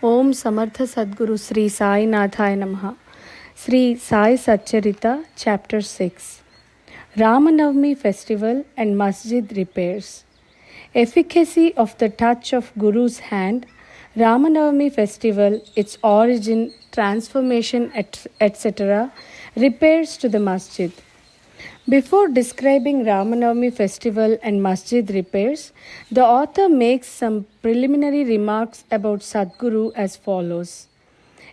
Om Samartha Sadguru Sri Sai Nathaya Namaha. Sri Sai Satcharita, Chapter 6. Navami Festival and Masjid repairs. Efficacy of the touch of Guru's hand. Navami Festival, its origin, transformation, etc. Repairs to the Masjid. Before describing Navami Festival and Masjid repairs, the author makes some preliminary remarks about Sadguru as follows.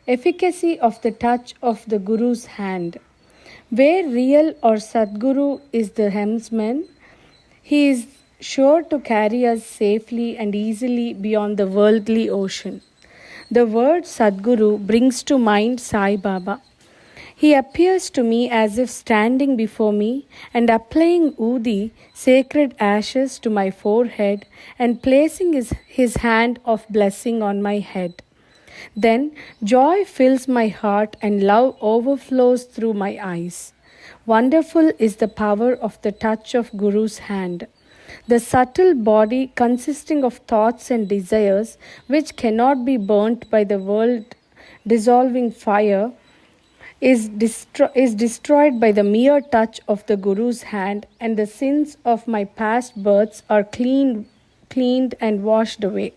Efficacy of the touch of the Guru's hand. Where real or Sadguru is the helmsman, he is sure to carry us safely and easily beyond the worldly ocean. The word Sadguru brings to mind Sai Baba. He appears to me as if standing before me and applying Udi, sacred ashes, to my forehead and placing his hand of blessing on my head. Then joy fills my heart and love overflows through my eyes. Wonderful is the power of the touch of Guru's hand. The subtle body consisting of thoughts and desires which cannot be burnt by the world dissolving fire is destroyed by the mere touch of the Guru's hand, and the sins of my past births are cleaned and washed away.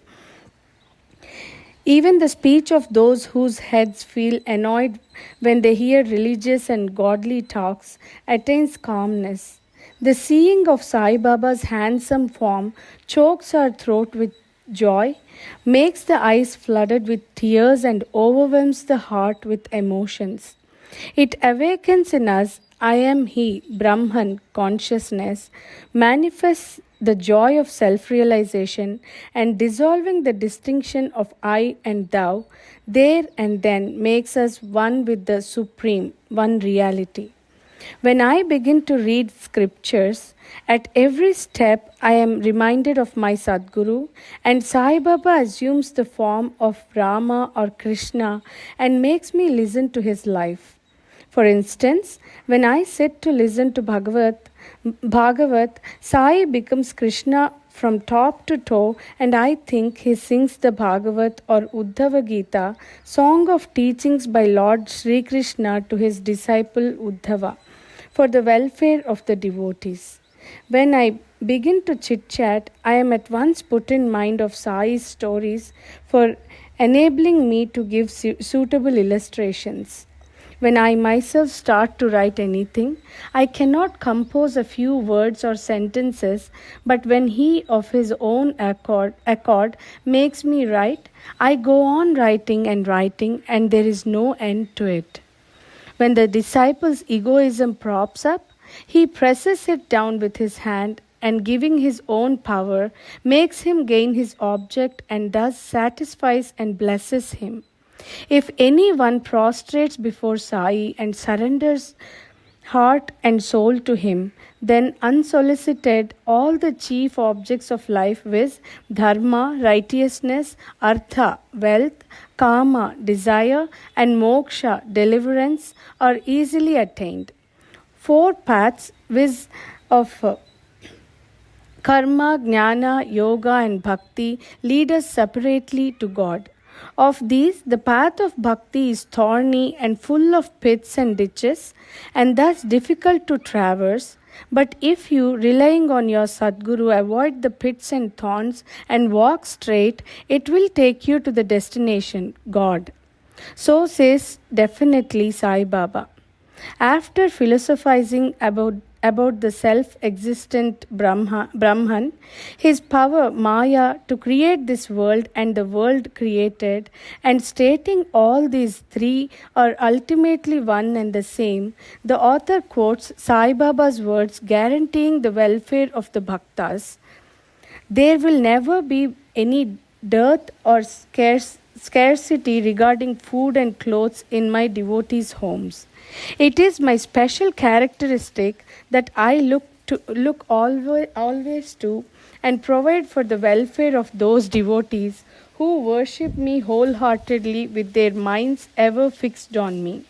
Even the speech of those whose heads feel annoyed when they hear religious and godly talks attains calmness. The seeing of Sai Baba's handsome form chokes our throat with joy, makes the eyes flooded with tears, and overwhelms the heart with emotions. It awakens in us I am He, Brahman consciousness, manifests the joy of self-realization and dissolving the distinction of I and Thou, there and then makes us one with the Supreme, one reality. When I begin to read scriptures, at every step I am reminded of my Sadguru, and Sai Baba assumes the form of Rama or Krishna and makes me listen to his life. For instance, when I sit to listen to Bhagavat, Sai becomes Krishna from top to toe, and I think he sings the Bhagavat or Uddhava Gita, song of teachings by Lord Sri Krishna to his disciple Uddhava, for the welfare of the devotees. When I begin to chit-chat, I am at once put in mind of Sai's stories for enabling me to give suitable illustrations. When I myself start to write anything, I cannot compose a few words or sentences, but when he of his own accord makes me write, I go on writing, and there is no end to it. When the disciple's egoism props up, he presses it down with his hand and, giving his own power, makes him gain his object and thus satisfies and blesses him. If anyone prostrates before Sai and surrenders heart and soul to him, then unsolicited all the chief objects of life, viz. Dharma, righteousness, artha, wealth, kama, desire, and moksha, deliverance, are easily attained. 4 paths, viz. of karma, jnana, yoga, and bhakti, lead us separately to God. Of these, the path of bhakti is thorny and full of pits and ditches, and thus difficult to traverse. But if you, relying on your Sadguru, avoid the pits and thorns and walk straight, it will take you to the destination, God. So says definitely Sai Baba. After philosophizing about the self-existent Brahman, his power, Maya, to create this world and the world created, and stating all these three are ultimately one and the same, the author quotes Sai Baba's words guaranteeing the welfare of the bhaktas. There will never be any dearth or scarcity regarding food and clothes in my devotees' homes. It is my special characteristic that I look always to and provide for the welfare of those devotees who worship me wholeheartedly with their minds ever fixed on me.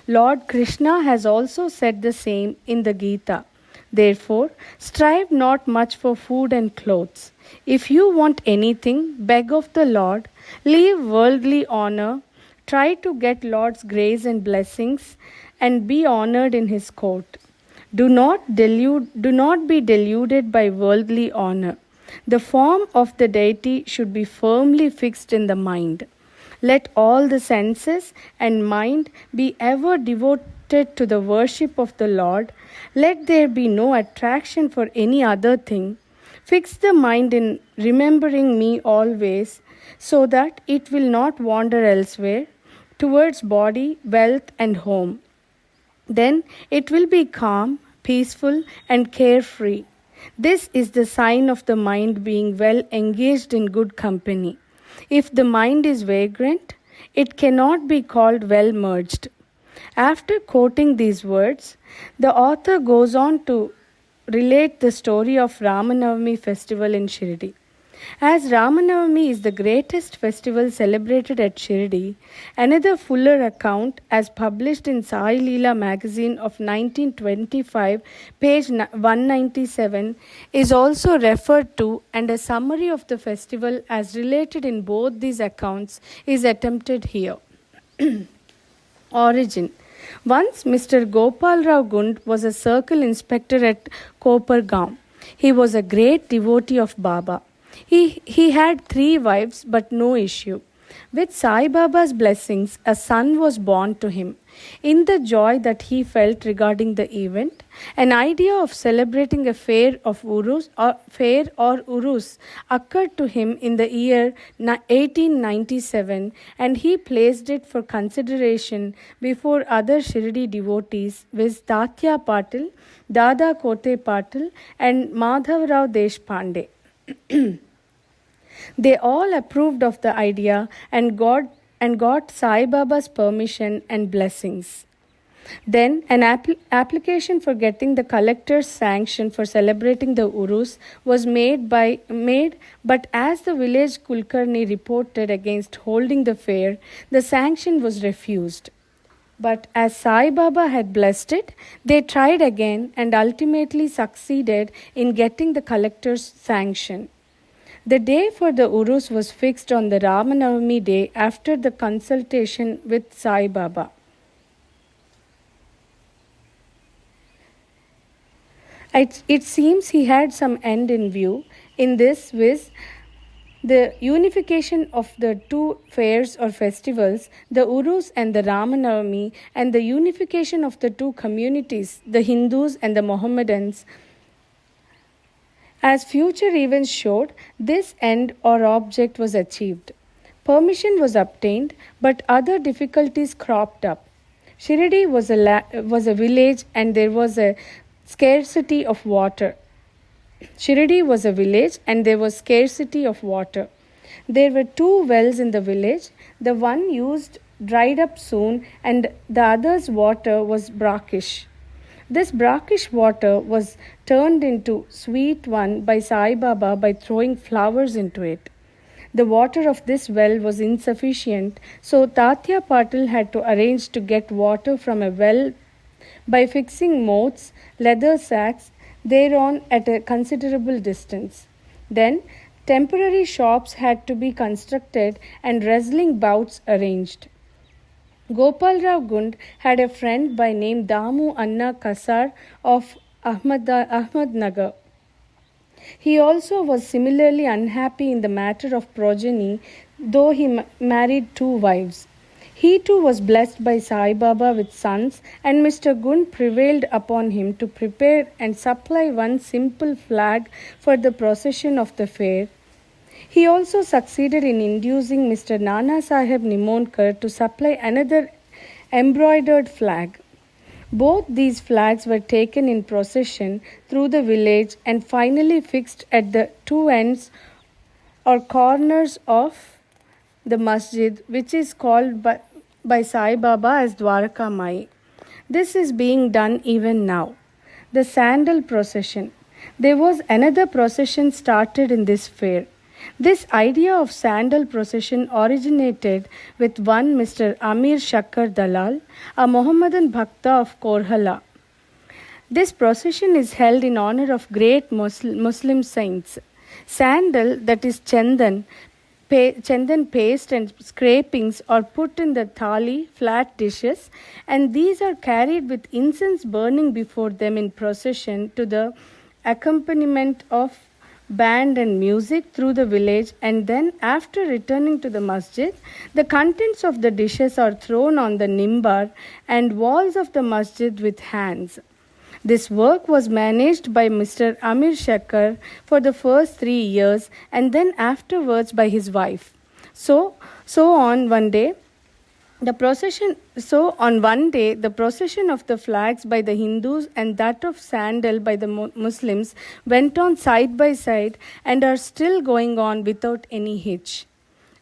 Lord Krishna has also said the same in the Gita. Therefore, strive not much for food and clothes. If you want anything, beg of the Lord, leave worldly honor, try to get Lord's grace and blessings, and be honored in his court. Do not be deluded by worldly honor. The form of the deity should be firmly fixed in the mind. Let all the senses and mind be ever devoted to the worship of the Lord. Let there be no attraction for any other thing. Fix the mind in remembering me always, so that it will not wander elsewhere, towards body, wealth, and home. Then it will be calm, peaceful, and carefree. This is the sign of the mind being well engaged in good company. If the mind is vagrant, it cannot be called well merged. After quoting these words, the author goes on to relate the story of Navami Festival in Shirdi. As Navami is the greatest festival celebrated at Shirdi, another fuller account, as published in Sai Leela magazine of 1925, page 197, is also referred to, and a summary of the festival as related in both these accounts is attempted here. Origin. Once Mr. Gopal Rao Gund was a circle inspector at Kopargaon. He was a great devotee of Baba. He had 3 wives but no issue. With Sai Baba's blessings, a son was born to him. In the joy that he felt regarding the event, an idea of celebrating a fair or urus occurred to him in the year 1897, and he placed it for consideration before other Shirdi devotees with Tatya Patil, Dada Kote Patil, and Madhav Rao Deshpande. They all approved of the idea and got Sai Baba's permission and blessings. Then an application for getting the collector's sanction for celebrating the Urus was made, but as the village Kulkarni reported against holding the fair, the sanction was refused. But as Sai Baba had blessed it, they tried again and ultimately succeeded in getting the collector's sanction. The day for the Urus was fixed on the Ramanavami day after the consultation with Sai Baba. It seems he had some end in view. In this was the unification of the 2 fairs or festivals, the Urus and the Ramanavami, and the unification of the 2 communities, the Hindus and the Mohammedans. As future events showed, this end or object was achieved. Permission was obtained, but other difficulties cropped up. Shirdi was a village and there was a scarcity of water. Shirdi was a village and there was scarcity of water. There were 2 wells in the village. The one used dried up soon, and the other's water was brackish. This brackish water was turned into sweet one by Sai Baba by throwing flowers into it. The water of this well was insufficient, so Tatya Patil had to arrange to get water from a well by fixing moats, leather sacks, thereon at a considerable distance. Then temporary shops had to be constructed and wrestling bouts arranged. Gopal Rao Gund had a friend by name Damu Anna Kasar of Ahmednagar. He also was similarly unhappy in the matter of progeny, though he married 2 wives. He too was blessed by Sai Baba with sons, and Mr. Gund prevailed upon him to prepare and supply one simple flag for the procession of the fair. He also succeeded in inducing Mr. Nana Sahib Nimonkar to supply another embroidered flag. Both these flags were taken in procession through the village and finally fixed at the 2 ends or corners of the Masjid, which is called by Sai Baba as Dwarka Mai. This is being done even now. The sandal procession. There was another procession started in this fair. This idea of sandal procession originated with one Mr. Amir Shakkar Dalal, a Mohammedan Bhakta of Korhala. This procession is held in honor of great Muslim saints. Sandal, that is chandan paste and scrapings are put in the thali, flat dishes, and these are carried with incense burning before them in procession to the accompaniment of band and music through the village, and then after returning to the masjid, the contents of the dishes are thrown on the nimbar and walls of the masjid with hands. This work was managed by Mr. Amir Shakkar for the first 3 years and then afterwards by his wife. So on one day, the procession of the flags by the Hindus and that of sandal by the Muslims went on side by side and are still going on without any hitch.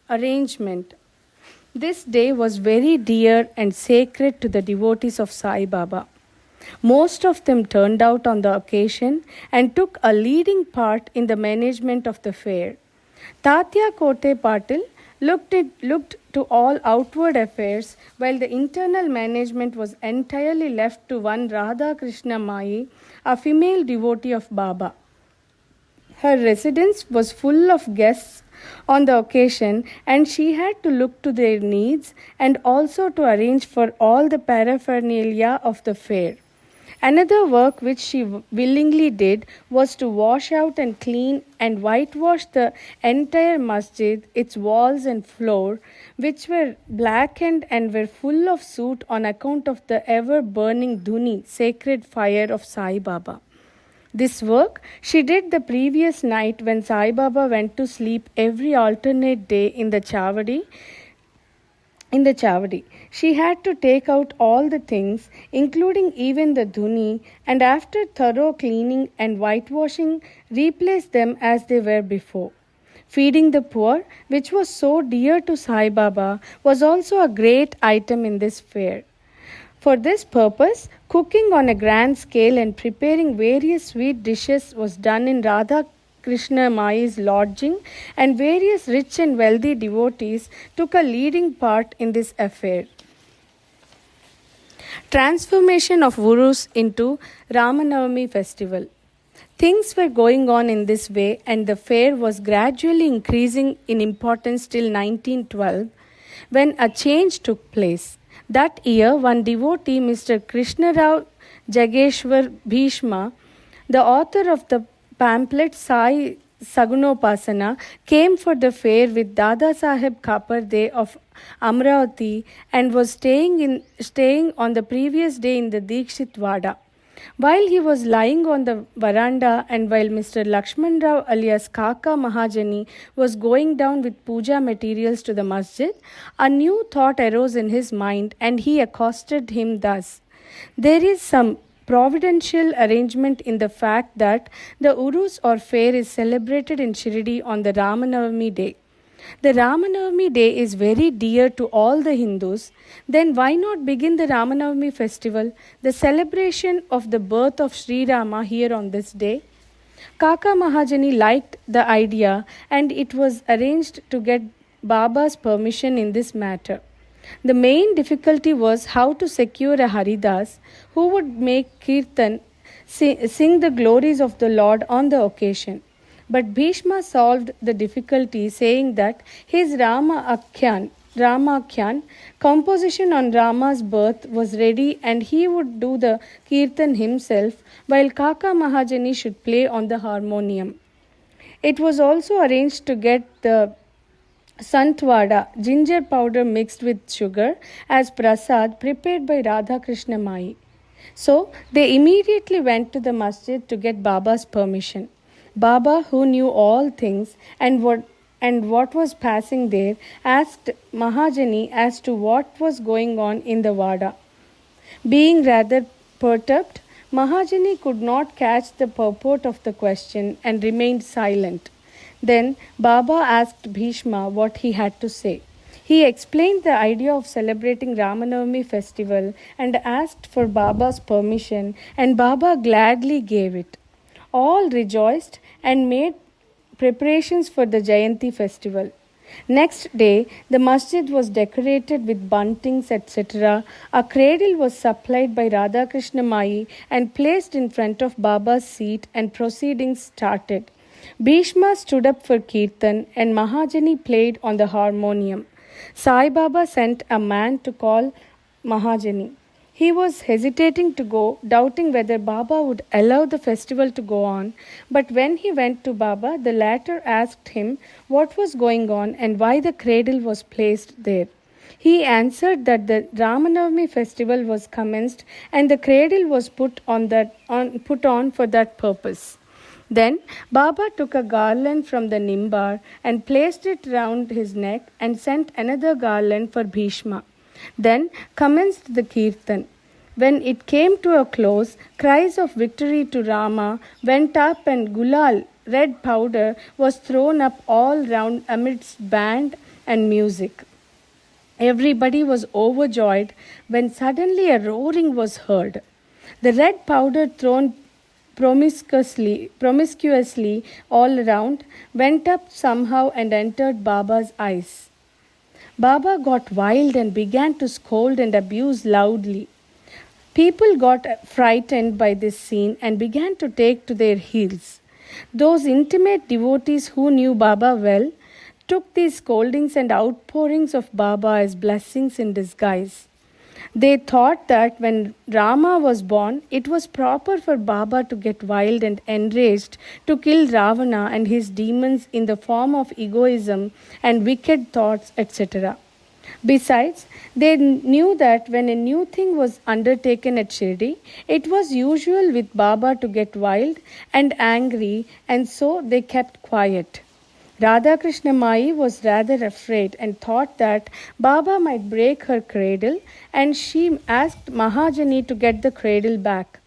Arrangement. This day was very dear and sacred to the devotees of Sai Baba. Most of them turned out on the occasion and took a leading part in the management of the fair. Tatya Kote Patil looked to all outward affairs, while the internal management was entirely left to one Radha Krishna Mai, a female devotee of Baba. Her residence was full of guests on the occasion, and she had to look to their needs and also to arrange for all the paraphernalia of the fair. Another work which she willingly did was to wash out and clean and whitewash the entire masjid, its walls and floor, which were blackened and were full of soot on account of the ever-burning dhuni, sacred fire of Sai Baba. This work she did the previous night when Sai Baba went to sleep every alternate day in the Chavadi. She had to take out all the things, including even the dhuni, and after thorough cleaning and whitewashing, replace them as they were before. Feeding the poor, which was so dear to Sai Baba, was also a great item in this fair. For this purpose, cooking on a grand scale and preparing various sweet dishes was done in Radha Krishna Mai's lodging, and various rich and wealthy devotees took a leading part in this affair. Transformation of Urus into Ramanavami Festival. Things were going on in this way, and the fair was gradually increasing in importance till 1912, when a change took place. That year, one devotee, Mr. Krishnarao Jageshwar Bhishma, the author of the pamphlet Sai Sagunopasana, came for the fair with Dada Saheb Kaparde of Amravati and was staying on the previous day in the Dikshit Vada. While he was lying on the veranda and while Mr. Lakshman Rao alias Kaka Mahajani was going down with puja materials to the masjid, a new thought arose in his mind and he accosted him thus: "There is some providential arrangement in the fact that the Urus or fair is celebrated in Shirdi on the Ramanavami day. The Ramanavami day is very dear to all the Hindus. Then why not begin the Ramanavami festival, the celebration of the birth of Sri Rama here on this day?" Kaka Mahajani liked the idea and it was arranged to get Baba's permission in this matter. The main difficulty was how to secure a Haridas who would make Kirtan sing the glories of the Lord on the occasion. But Bhishma solved the difficulty, saying that his Rama Akhyan composition on Rama's birth was ready and he would do the Kirtan himself while Kaka Mahajani should play on the harmonium. It was also arranged to get the Santvada, ginger powder mixed with sugar, as prasad prepared by Radha Krishna Mai. So they immediately went to the masjid to get Baba's permission. Baba, who knew all things and what was passing there, asked Mahajani as to what was going on in the Vada. Being rather perturbed, Mahajani could not catch the purport of the question and remained silent. Then Baba asked Bhishma what he had to say. He explained the idea of celebrating Ramanavami festival and asked for Baba's permission, and Baba gladly gave it. All rejoiced and made preparations for the Jayanti festival. Next day, the masjid was decorated with buntings, etc. A cradle was supplied by Radha Krishna Mai and placed in front of Baba's seat, and proceedings started. Bhishma stood up for Kirtan and Mahajani played on the harmonium. Sai Baba sent a man to call Mahajani. He was hesitating to go, doubting whether Baba would allow the festival to go on. But when he went to Baba, the latter asked him what was going on and why the cradle was placed there. He answered that the Ramanavami festival was commenced and the cradle was put on for that purpose. Then Baba took a garland from the nimbar and placed it round his neck and sent another garland for Bhishma. Then commenced the kirtan. When it came to a close, cries of victory to Rama went up and gulal, red powder, was thrown up all round amidst band and music. Everybody was overjoyed when suddenly a roaring was heard. The red powder thrown promiscuously all around went up somehow and entered Baba's eyes. Baba got wild and began to scold and abuse loudly. People got frightened by this scene and began to take to their heels. Those intimate devotees who knew Baba well took these scoldings and outpourings of Baba as blessings in disguise. They thought that when Rama was born, it was proper for Baba to get wild and enraged to kill Ravana and his demons in the form of egoism and wicked thoughts, etc. Besides, they knew that when a new thing was undertaken at Shirdi, it was usual with Baba to get wild and angry, and so they kept quiet. Radha Krishna Mai was rather afraid and thought that Baba might break her cradle, and she asked Mahajani to get the cradle back.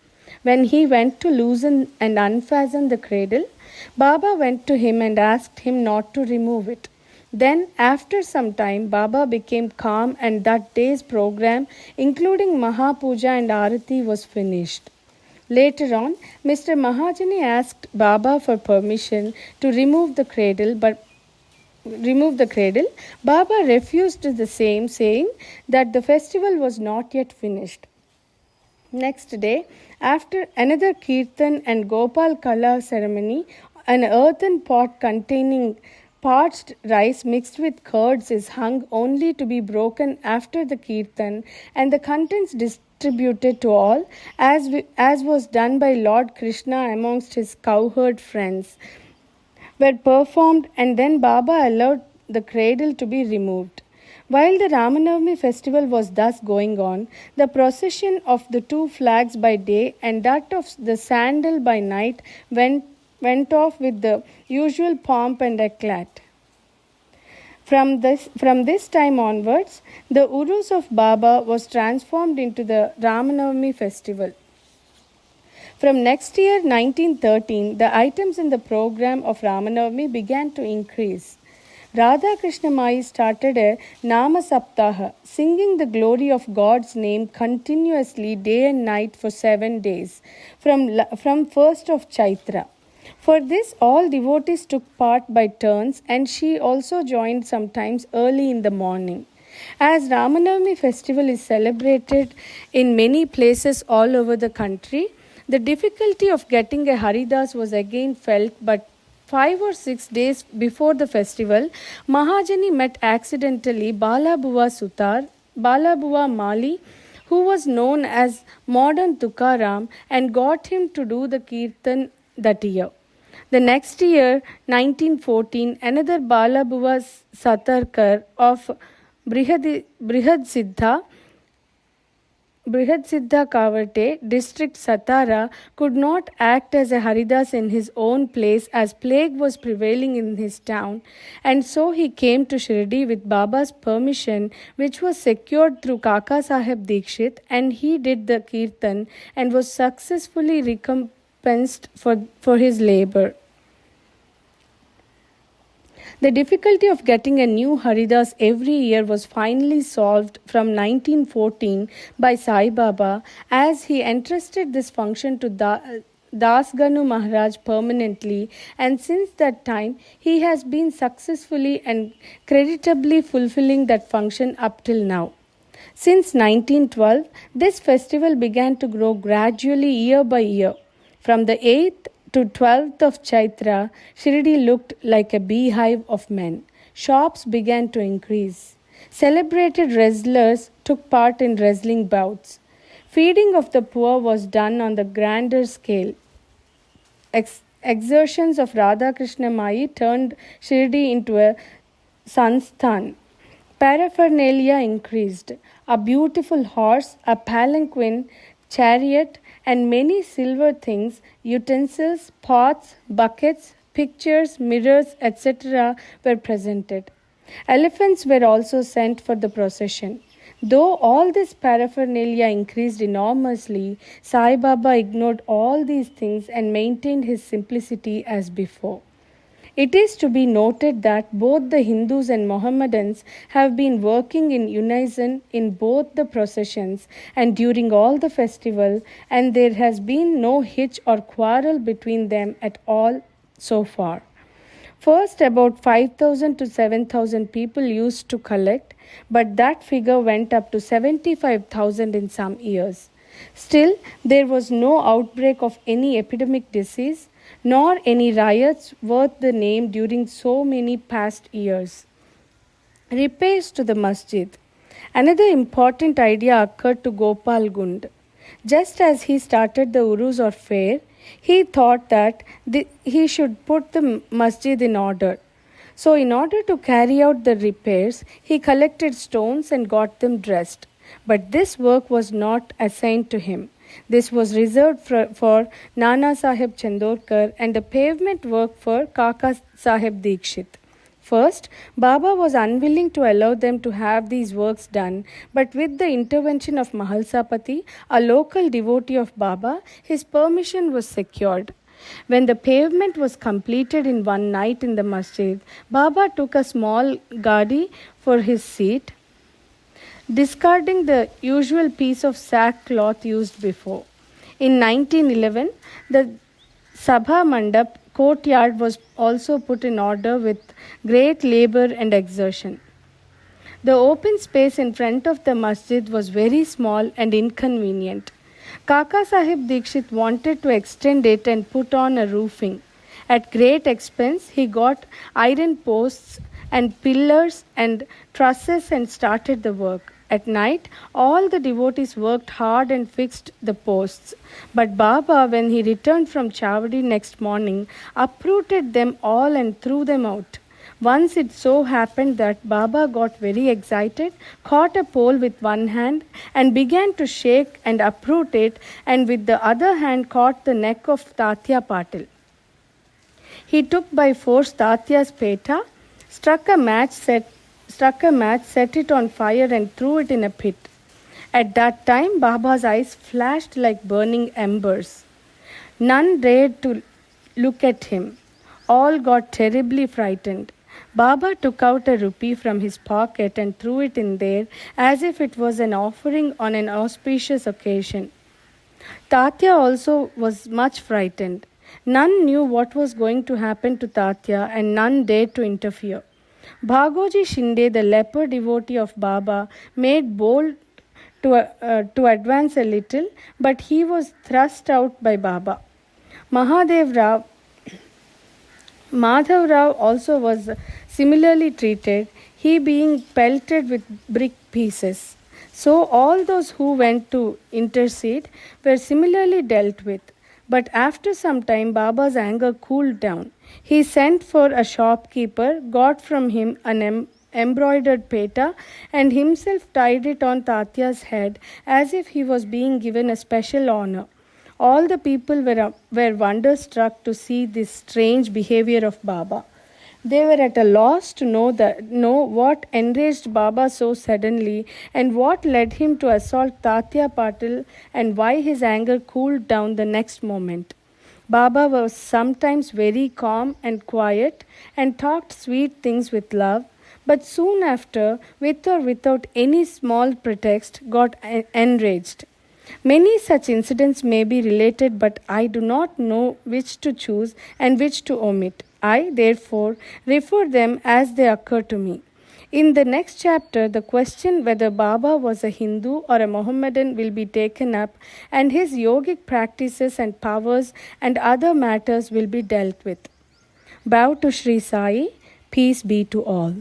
When he went to loosen and unfasten the cradle, Baba went to him and asked him not to remove it. Then, after some time, Baba became calm and that day's program, including Mahapuja and Arati, was finished. Later on, Mr. Mahajani asked Baba for permission to remove the cradle, Baba refused the same, saying that the festival was not yet finished. Next day, after another kirtan and Gopal Kala ceremony, an earthen pot containing parched rice mixed with curds is hung only to be broken after the kirtan and the contents distributed to all, as was done by Lord Krishna amongst his cowherd friends, were performed, and then Baba allowed the cradle to be removed. While the Ramanavami festival was thus going on, the procession of the two flags by day and that of the sandal by night went off with the usual pomp and eclat. From this time onwards, the Urus of Baba was transformed into the Ramanavami festival. From next year, 1913, the items in the program of Ramanavami began to increase. Radha Krishna Mai started a Nama Saptaha, singing the glory of God's name continuously day and night for 7 days, from 1st of Chaitra. For this, all devotees took part by turns, and she also joined sometimes early in the morning. As Ramanavami festival is celebrated in many places all over the country, the difficulty of getting a Haridas was again felt, but 5 or 6 days before the festival, Mahajani met accidentally Balabuwa Mali, who was known as modern Tukaram, and got him to do the kirtan that year. The next year, 1914, another Balabuwa Satarkar of Brihad Siddha Kavate, district Satara, could not act as a Haridas in his own place as plague was prevailing in his town, and so he came to Shirdi with Baba's permission, which was secured through Kaka Sahib Dikshit, and he did the kirtan and was successfully recompensed for his labor. The difficulty of getting a new Haridas every year was finally solved from 1914 by Sai Baba, as he entrusted this function to Dasganu Maharaj permanently, and since that time he has been successfully and creditably fulfilling that function up till now. Since 1912, this festival began to grow gradually year by year. From the 8th to 12th of Chaitra, Shirdi looked like a beehive of men. Shops began to increase. Celebrated wrestlers took part in wrestling bouts. Feeding of the poor was done on the grander scale. Exertions of Radha Krishna Mai turned Shirdi into a sansthan. Paraphernalia increased. A beautiful horse, a palanquin, chariot, and many silver things, utensils, pots, buckets, pictures, mirrors, etc., were presented. Elephants were also sent for the procession. Though all this paraphernalia increased enormously, Sai Baba ignored all these things and maintained his simplicity as before. It is to be noted that both the Hindus and Mohammedans have been working in unison in both the processions and during all the festival, and there has been no hitch or quarrel between them at all so far. First, about 5,000 to 7,000 people used to collect, but that figure went up to 75,000 in some years. Still, there was no outbreak of any epidemic disease, nor any riots worth the name during so many past years. Repairs to the Masjid. Another important idea occurred to Gopal Gund. Just as he started the Uruz or fair, he thought that he should put the Masjid in order. So, in order to carry out the repairs, he collected stones and got them dressed. But this work was not assigned to him. This was reserved for Nana Sahib Chandorkar and the pavement work for Kaka Sahib Dikshit. First, Baba was unwilling to allow them to have these works done, but with the intervention of Mahalsapati, a local devotee of Baba, his permission was secured. When the pavement was completed in one night in the masjid, Baba took a small gadi for his seat, discarding the usual piece of sackcloth used before. In 1911, the Sabha Mandap courtyard was also put in order with great labor and exertion. The open space in front of the masjid was very small and inconvenient. Kaka Sahib Dikshit wanted to extend it and put on a roofing. At great expense, he got iron posts and pillars and trusses and started the work. At night, all the devotees worked hard and fixed the posts. But Baba, when he returned from Chavadi next morning, uprooted them all and threw them out. Once it so happened that Baba got very excited, caught a pole with one hand and began to shake and uproot it, and with the other hand caught the neck of Tatya Patil. He took by force Tatya's peta, struck a match, set it on fire and threw it in a pit. At that time, Baba's eyes flashed like burning embers. None dared to look at him. All got terribly frightened. Baba took out a rupee from his pocket and threw it in there as if it was an offering on an auspicious occasion. Tatya also was much frightened. None knew what was going to happen to Tatya and none dared to interfere. Bhagoji Shinde, the leper devotee of Baba, made bold to advance a little, but he was thrust out by Baba. Madhav Rao also was similarly treated, he being pelted with brick pieces. So all those who went to intercede were similarly dealt with. But after some time, Baba's anger cooled down. He sent for a shopkeeper, got from him an embroidered peta, and himself tied it on Tatya's head as if he was being given a special honor. All the people were wonderstruck to see this strange behavior of Baba. They were at a loss to know what enraged Baba so suddenly and what led him to assault Tatya Patil and why his anger cooled down the next moment. Baba was sometimes very calm and quiet and talked sweet things with love, but soon after, with or without any small pretext, got enraged. Many such incidents may be related, but I do not know which to choose and which to omit. I, therefore, refer them as they occur to me. In the next chapter, the question whether Baba was a Hindu or a Mohammedan will be taken up, and his yogic practices and powers and other matters will be dealt with. Bow to Sri Sai, peace be to all.